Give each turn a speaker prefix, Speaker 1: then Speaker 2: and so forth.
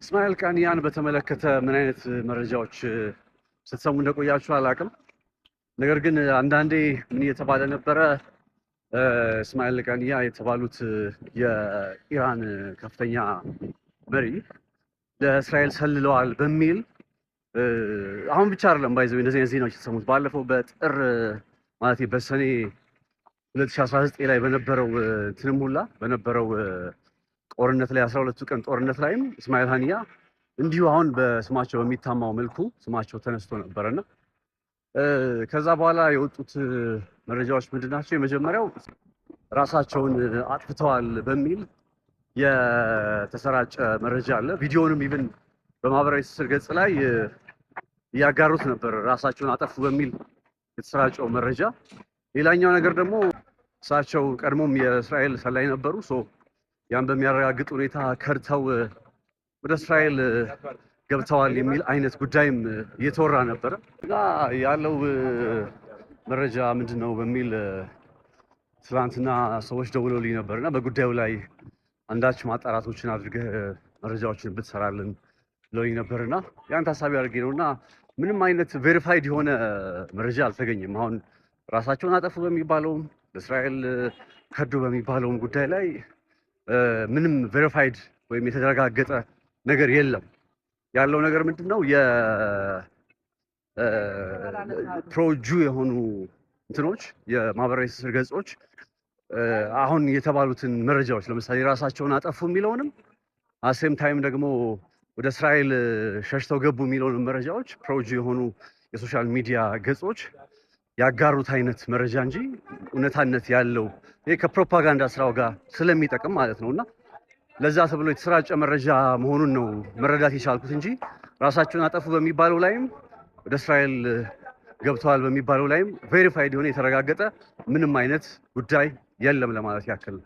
Speaker 1: እስማኤል ቃኒያን በተመለከተ ምን አይነት መረጃዎች ስትሰሙ እንደቆያችሁ አላውቅም። ነገር ግን አንዳንዴ ምን እየተባለ ነበረ፣ እስማኤል ቃኒያ የተባሉት የኢራን ከፍተኛ መሪ ለእስራኤል ሰልለዋል በሚል አሁን ብቻ አይደለም ባይዘው እንደዚህ አይነት ዜናዎች የተሰሙት ባለፈው በጥር ማለት በሰኔ 2019 ላይ በነበረው ትንሙላ በነበረው ጦርነት ላይ 12 ቀን ጦርነት ላይም እስማኤል ቃኒያ እንዲሁ አሁን በስማቸው በሚታማው መልኩ ስማቸው ተነስቶ ነበርና ከዛ በኋላ የወጡት መረጃዎች ምንድናቸው? የመጀመሪያው ራሳቸውን አጥፍተዋል በሚል የተሰራጨ መረጃ አለ። ቪዲዮንም ኢቭን በማህበራዊ ትስስር ገጽ ላይ እያጋሩት ነበር፣ ራሳቸውን አጠፉ በሚል የተሰራጨው መረጃ። ሌላኛው ነገር ደግሞ እሳቸው ቀድሞም የእስራኤል ሰላይ ነበሩ። ያን በሚያረጋግጥ ሁኔታ ከድተው ወደ እስራኤል ገብተዋል የሚል አይነት ጉዳይም እየተወራ ነበረ እና ያለው መረጃ ምንድነው በሚል ትናንትና ሰዎች ደውለውልኝ ነበርና በጉዳዩ ላይ አንዳች ማጣራቶችን አድርገህ መረጃዎችን ብትሰራልን ብለውኝ ነበርና ያን ታሳቢ አድርጌ ነውና ምንም አይነት ቬሪፋይድ የሆነ መረጃ አልተገኘም። አሁን ራሳቸውን አጠፉ በሚባለውም በእስራኤል ከዱ በሚባለውም ጉዳይ ላይ ምንም ቬሪፋይድ ወይም የተረጋገጠ ነገር የለም። ያለው ነገር ምንድነው? የፕሮጁ የሆኑ እንትኖች የማህበራዊ ትስስር ገጾች አሁን የተባሉትን መረጃዎች ለምሳሌ ራሳቸውን አጠፉ የሚለውንም አሴም ታይም ደግሞ ወደ እስራኤል ሸሽተው ገቡ የሚለውንም መረጃዎች ፕሮጁ የሆኑ የሶሻል ሚዲያ ገጾች ያጋሩት አይነት መረጃ እንጂ እውነታነት ያለው ይሄ ከፕሮፓጋንዳ ስራው ጋር ስለሚጠቅም ማለት ነውና ለዛ ተብሎ የተሰራጨ መረጃ መሆኑን ነው መረዳት የቻልኩት እንጂ ራሳቸውን አጠፉ በሚባለው ላይም ወደ እስራኤል ገብተዋል በሚባለው ላይም ቬሪፋይድ የሆነ የተረጋገጠ ምንም አይነት ጉዳይ የለም ለማለት ያክል ነው።